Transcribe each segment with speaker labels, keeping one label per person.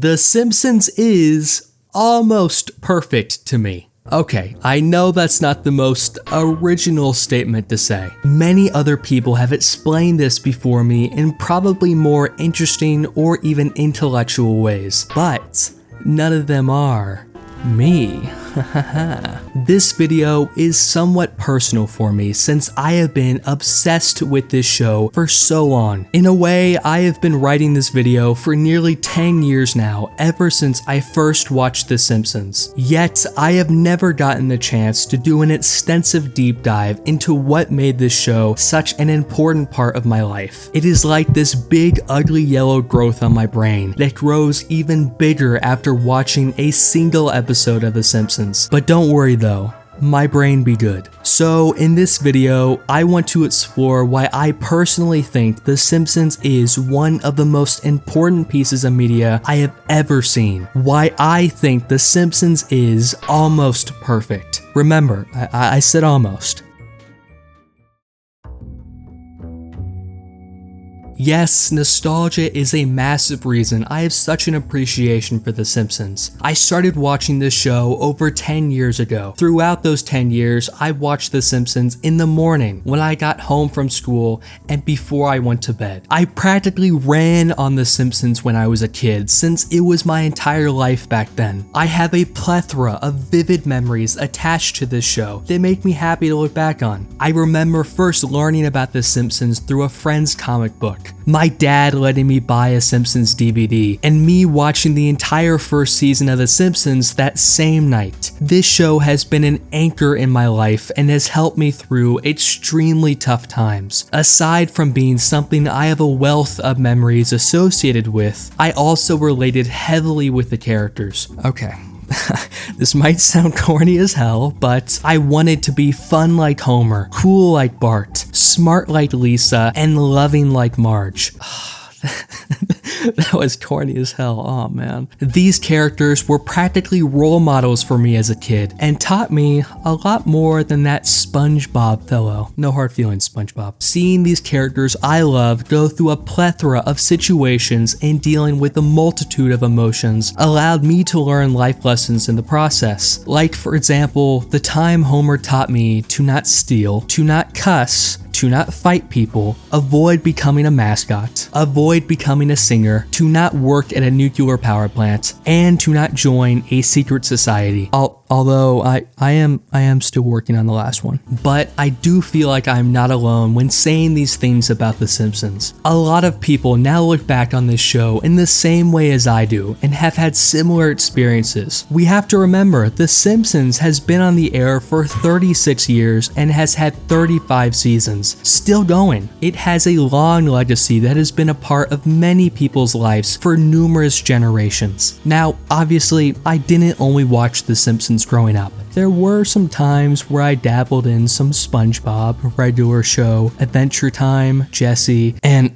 Speaker 1: The Simpsons is almost perfect to me. Okay, I know that's not the most original statement to say. Many other people have explained this before me in probably more interesting or even intellectual ways, but none of them are me. This video is somewhat personal for me since I have been obsessed with this show for so long. In a way, I have been writing this video for nearly 10 years now, ever since I first watched The Simpsons. Yet, I have never gotten the chance to do an extensive deep dive into what made this show such an important part of my life. It is like this big ugly yellow growth on my brain that grows even bigger after watching a single episode of The Simpsons. But don't worry though, my brain be good. So in this video, I want to explore why I personally think The Simpsons is one of the most important pieces of media I have ever seen. Why I think The Simpsons is almost perfect. Remember, I said almost. Yes, nostalgia is a massive reason I have such an appreciation for The Simpsons. I started watching this show over 10 years ago. Throughout those 10 years, I watched The Simpsons in the morning, when I got home from school, and before I went to bed. I practically ran on The Simpsons when I was a kid, since it was my entire life back then. I have a plethora of vivid memories attached to this show that make me happy to look back on. I remember first learning about The Simpsons through a friend's comic book. My dad letting me buy a Simpsons DVD, and me watching the entire first season of The Simpsons that same night. This show has been an anchor in my life and has helped me through extremely tough times. Aside from being something I have a wealth of memories associated with, I also related heavily with the characters. Okay. This might sound corny as hell, but I wanted to be fun like Homer, cool like Bart, smart like Lisa, and loving like Marge. That was corny as hell, oh man. These characters were practically role models for me as a kid and taught me a lot more than that SpongeBob fellow. No hard feelings, SpongeBob. Seeing these characters I love go through a plethora of situations and dealing with a multitude of emotions allowed me to learn life lessons in the process. Like, for example, the time Homer taught me to not steal, to not cuss, to not fight people, avoid becoming a mascot, avoid becoming a singer, to not work at a nuclear power plant, and to not join a secret society. Although I am still working on the last one. But I do feel like I'm not alone when saying these things about The Simpsons. A lot of people now look back on this show in the same way as I do and have had similar experiences. We have to remember, The Simpsons has been on the air for 36 years and has had 35 seasons. Still going. It has a long legacy that has been a part of many people's lives for numerous generations. Now, obviously, I didn't only watch The Simpsons growing up. There were some times where I dabbled in some SpongeBob, Regular Show, Adventure Time, Jessie, and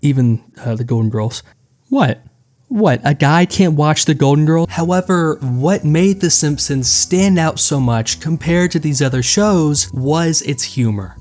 Speaker 1: even the Golden Girls. What, a guy can't watch the Golden Girls? However, what made The Simpsons stand out so much compared to these other shows was its humor.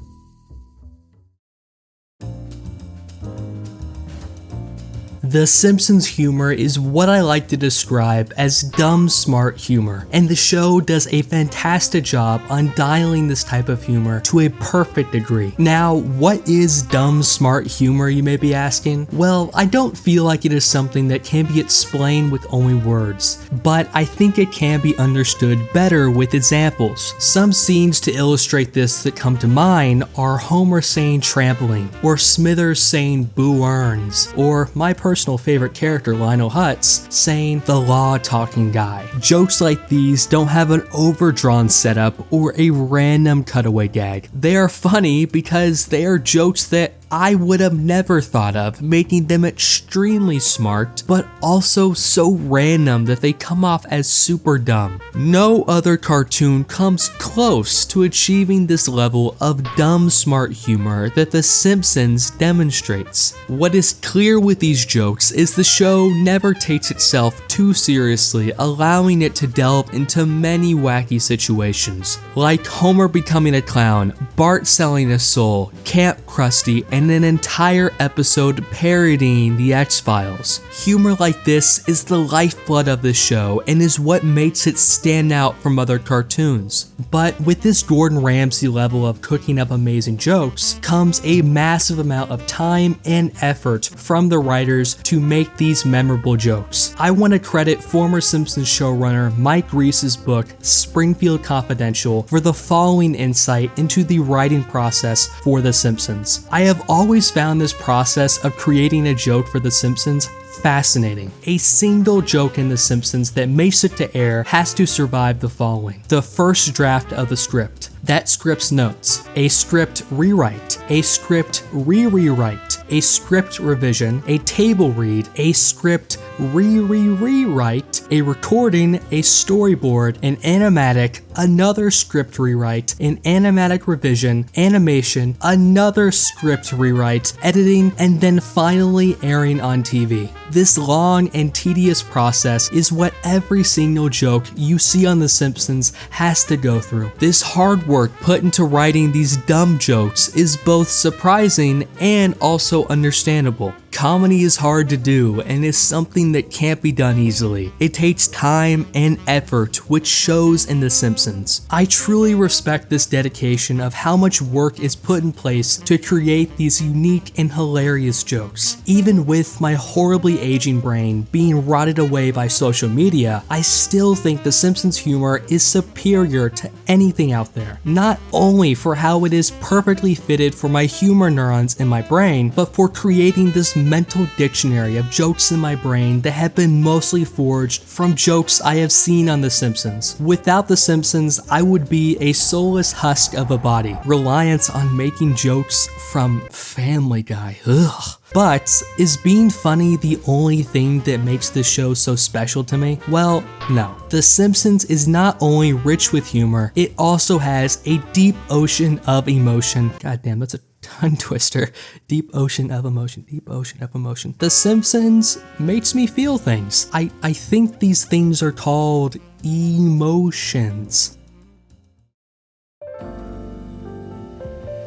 Speaker 1: The Simpsons humor is what I like to describe as dumb smart humor, and the show does a fantastic job on dialing this type of humor to a perfect degree. Now, what is dumb smart humor, you may be asking? Well, I don't feel like it is something that can be explained with only words, but I think it can be understood better with examples. Some scenes to illustrate this that come to mind are Homer saying trampoline, or Smithers saying boo earns, or my personal favorite character Lionel Hutz saying the law talking guy. Jokes like these don't have an overdrawn setup or a random cutaway gag. They are funny because they are jokes that I would have never thought of, making them extremely smart, but also so random that they come off as super dumb. No other cartoon comes close to achieving this level of dumb smart humor that The Simpsons demonstrates. What is clear with these jokes is the show never takes itself too seriously, allowing it to delve into many wacky situations, like Homer becoming a clown, Bart selling his soul, Camp Krusty, and and an entire episode parodying the X-Files. Humor like this is the lifeblood of this show and is what makes it stand out from other cartoons. But with this Gordon Ramsay level of cooking up amazing jokes comes a massive amount of time and effort from the writers to make these memorable jokes. I want to credit former Simpsons showrunner Mike Reese's book Springfield Confidential for the following insight into the writing process for The Simpsons. I have always found this process of creating a joke for The Simpsons fascinating. A single joke in The Simpsons that makes it to air has to survive the following: the first draft of the script, that script's notes, a script rewrite, a script rewrite, a script revision, a table read, a script rewrite, a recording, a storyboard, an animatic, another script rewrite, an animatic revision, animation, another script rewrite, editing, and then finally airing on TV. This long and tedious process is what every single joke you see on The Simpsons has to go through. This hard work put into writing these dumb jokes is both surprising and also understandable. Comedy is hard to do and is something that can't be done easily. It takes time and effort, which shows in The Simpsons. I truly respect this dedication of how much work is put in place to create these unique and hilarious jokes. Even with my horribly aging brain being rotted away by social media, I still think The Simpsons humor is superior to anything out there. Not only for how it is perfectly fitted for my humor neurons in my brain, but for creating this mental dictionary of jokes in my brain that have been mostly forged from jokes I have seen on The Simpsons. Without The Simpsons, I would be a soulless husk of a body, reliant on making jokes from Family Guy. Ugh. But is being funny the only thing that makes this show so special to me? Well, no. The Simpsons is not only rich with humor, it also has a deep ocean of emotion. Goddamn, that's a tongue twister. Deep ocean of emotion, deep ocean of emotion. The Simpsons makes me feel things. I think these things are called emotions.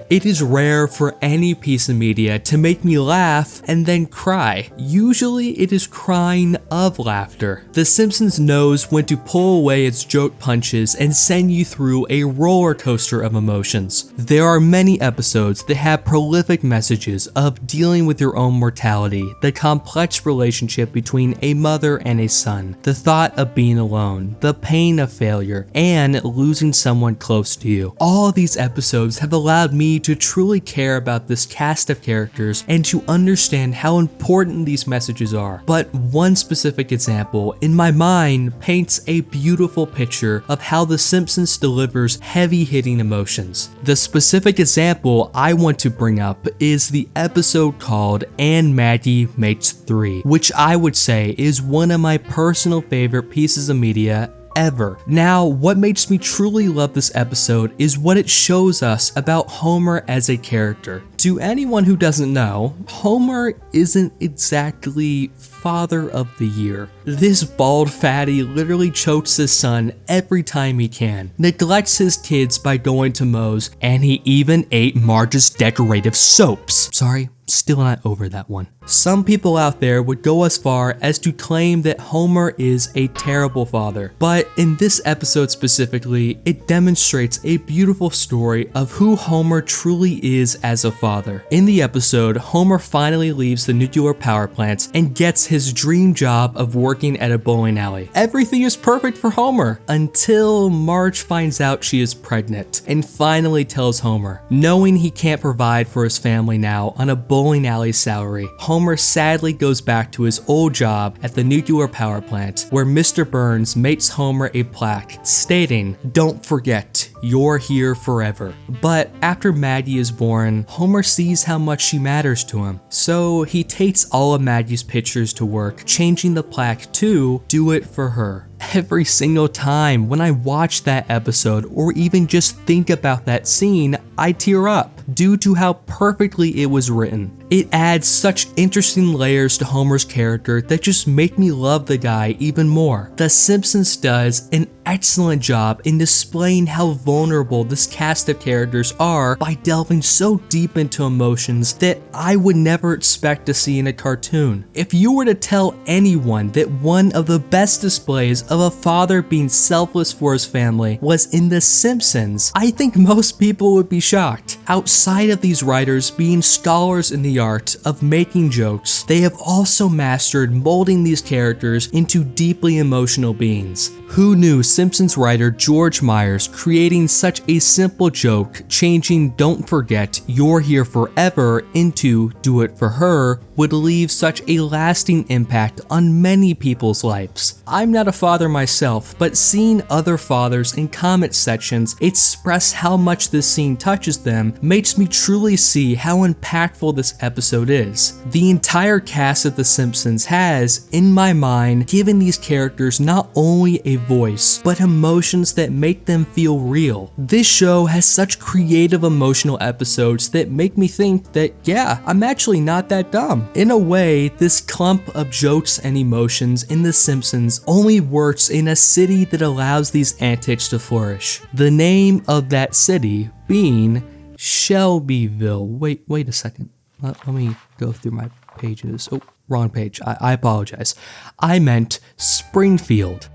Speaker 1: It is rare for any piece of media to make me laugh and then cry. Usually it is crying of laughter. The Simpsons knows when to pull away its joke punches and send you through a roller coaster of emotions. There are many episodes that have prolific messages of dealing with your own mortality, the complex relationship between a mother and a son, the thought of being alone, the pain of failure, and losing someone close to you. All of these episodes have allowed me to truly care about this cast of characters and to understand how important these messages are. But one specific example in my mind paints a beautiful picture of how The Simpsons delivers heavy-hitting emotions. The specific example I want to bring up is the episode called And Maggie Makes 3, which I would say is one of my personal favorite pieces of media ever. Now, what makes me truly love this episode is what it shows us about Homer as a character. To anyone who doesn't know, Homer isn't exactly father of the year. This bald fatty literally chokes his son every time he can, neglects his kids by going to Moe's, and he even ate Marge's decorative soaps. Sorry, still not over that one. Some people out there would go as far as to claim that Homer is a terrible father, but in this episode specifically, it demonstrates a beautiful story of who Homer truly is as a father. In the episode, Homer finally leaves the nuclear power plant and gets his dream job of working at a bowling alley. Everything is perfect for Homer until Marge finds out she is pregnant and finally tells Homer. Knowing he can't provide for his family now on a bowling alley salary, Homer sadly goes back to his old job at the nuclear power plant, where Mr. Burns makes Homer a plaque stating, "Don't forget, you're here forever." But after Maggie is born, Homer sees how much she matters to him. So he takes all of Maggie's pictures to work, changing the plaque to "Do it for her." every single time when I watch that episode or even just think about that scene, I tear up due to how perfectly it was written. It adds such interesting layers to Homer's character that just make me love the guy even more. The Simpsons does an excellent job in displaying how vulnerable this cast of characters are by delving so deep into emotions that I would never expect to see in a cartoon. If you were to tell anyone that one of the best displays of a father being selfless for his family was in The Simpsons, I think most people would be shocked. Outside of these writers being scholars in the art of making jokes, they have also mastered molding these characters into deeply emotional beings. Who knew Simpsons writer George Myers creating such a simple joke, changing "Don't forget, you're here forever" into "Do it for her," would leave such a lasting impact on many people's lives. I'm not a father myself, but seeing other fathers in comment sections express how much this scene touches them makes me truly see how impactful this episode is. The entire cast of The Simpsons has, in my mind, given these characters not only a voice, but emotions that make them feel real. This show has such creative emotional episodes that make me think that, yeah, I'm actually not that dumb. In a way, this clump of jokes and emotions in The Simpsons only works in a city that allows these antics to flourish. The name of that city being Shelbyville. Wait a second. Let me go through my pages. Oh, wrong page. I apologize. I meant Springfield.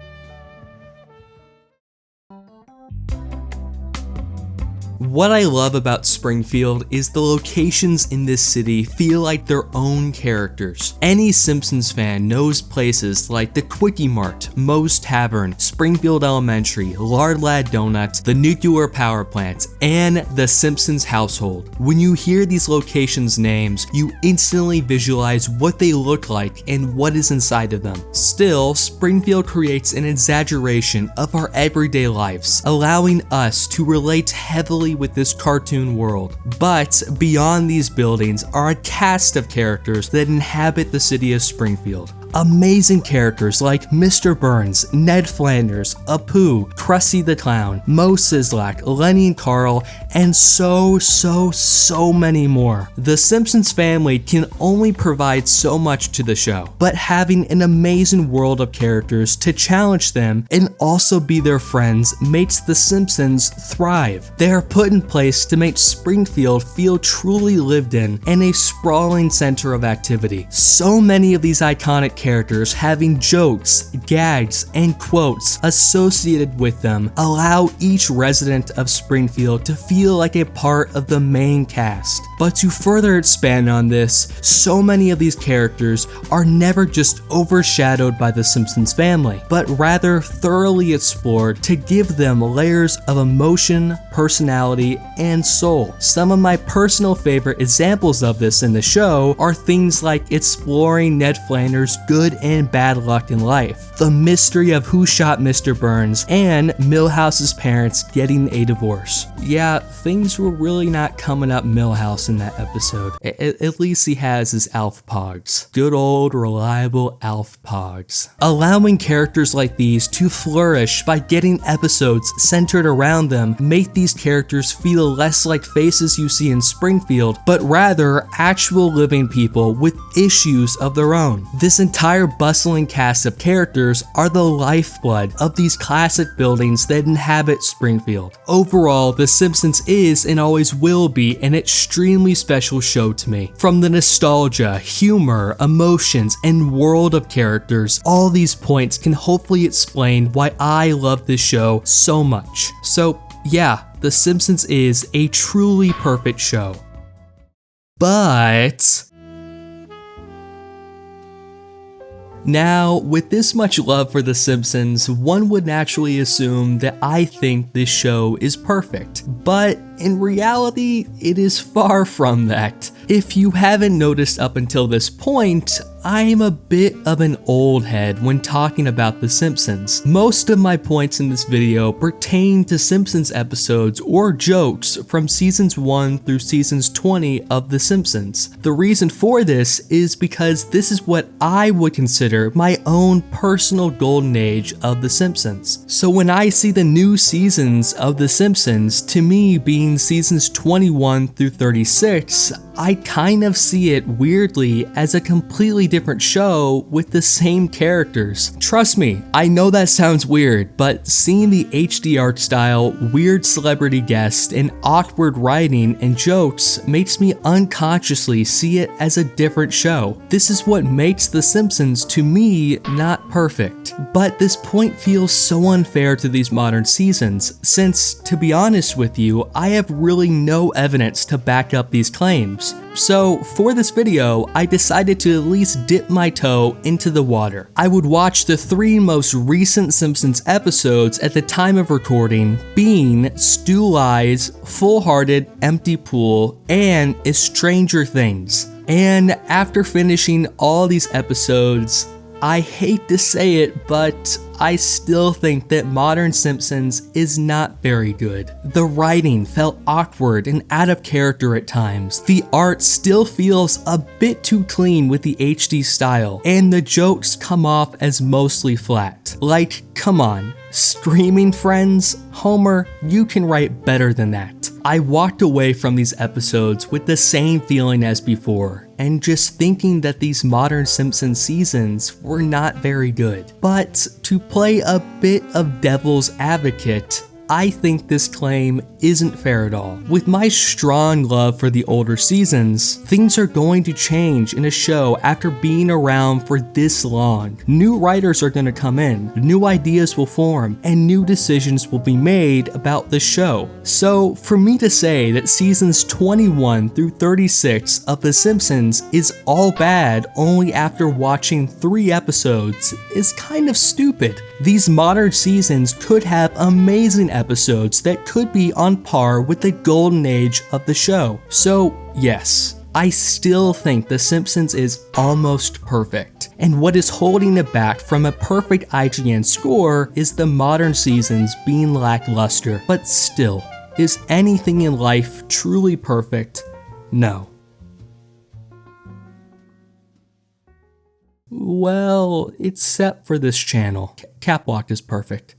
Speaker 1: What I love about Springfield is the locations in this city feel like their own characters. Any Simpsons fan knows places like the Quickie Mart, Moe's Tavern, Springfield Elementary, Lard Lad Donut, the nuclear power plant, and the Simpsons household. When you hear these locations' names, you instantly visualize what they look like and what is inside of them. Still, Springfield creates an exaggeration of our everyday lives, allowing us to relate heavily with this cartoon world. But beyond these buildings are a cast of characters that inhabit the city of Springfield. Amazing characters like Mr. Burns, Ned Flanders, Apu, Krusty the Clown, Moe Szyslak, Lenny and Carl, and so many more. The Simpsons family can only provide so much to the show, but having an amazing world of characters to challenge them and also be their friends makes The Simpsons thrive. They are put in place to make Springfield feel truly lived in and a sprawling center of activity. So many of these iconic characters having jokes, gags, and quotes associated with them allow each resident of Springfield to feel like a part of the main cast. But to further expand on this, so many of these characters are never just overshadowed by the Simpsons family, but rather thoroughly explored to give them layers of emotion, personality, and soul. Some of my personal favorite examples of this in the show are things like exploring Ned Flanders' good and bad luck in life, the mystery of who shot Mr. Burns, and Milhouse's parents getting a divorce. Yeah, things were really not coming up Milhouse in that episode. At least he has his Alf Pogs. Good old reliable Alf Pogs. Allowing characters like these to flourish by getting episodes centered around them make these characters feel less like faces you see in Springfield, but rather actual living people with issues of their own. This entire bustling cast of characters are the lifeblood of these classic buildings that inhabit Springfield. Overall, The Simpsons is and always will be an extremely special show to me. From the nostalgia, humor, emotions, and world of characters, all these points can hopefully explain why I love this show so much. So yeah, The Simpsons is a truly perfect show. But now, with this much love for The Simpsons, one would naturally assume that I think this show is perfect. But in reality, it is far from that. If you haven't noticed up until this point, I'm a bit of an old head when talking about The Simpsons. Most of my points in this video pertain to Simpsons episodes or jokes from seasons 1 through seasons 20 of The Simpsons. The reason for this is because this is what I would consider my own personal golden age of The Simpsons. So when I see the new seasons of The Simpsons, to me being seasons 21 through 36, I kind of see it weirdly as a completely different show with the same characters. Trust me, I know that sounds weird, but seeing the HD art style, weird celebrity guests, and awkward writing and jokes makes me unconsciously see it as a different show. This is what makes The Simpsons, to me, not perfect. But this point feels so unfair to these modern seasons, since, to be honest with you, I have really no evidence to back up these claims. So for this video, I decided to at least dip my toe into the water. I would watch the 3 most recent Simpsons episodes at the time of recording, being Stu Lies, Full Hearted, Empty Pool, and Stranger Things. And after finishing all these episodes, I hate to say it, but I still think that modern Simpsons is not very good. The writing felt awkward and out of character at times. The art still feels a bit too clean with the HD style, and the jokes come off as mostly flat. Like, come on, Screaming Friends? Homer, you can write better than that. I walked away from these episodes with the same feeling as before, and just thinking that these modern Simpsons seasons were not very good. But to play a bit of devil's advocate, I think this claim isn't fair at all. With my strong love for the older seasons, things are going to change in a show after being around for this long. New writers are going to come in, new ideas will form, and new decisions will be made about the show. So for me to say that seasons 21 through 36 of The Simpsons is all bad only after watching 3 episodes is kind of stupid. These modern seasons could have amazing episodes that could be on par with the golden age of the show. So yes, I still think The Simpsons is almost perfect, and what is holding it back from a perfect IGN score is the modern seasons being lackluster. But still, is anything in life truly perfect? No. Well, except for this channel. CapLocke is perfect.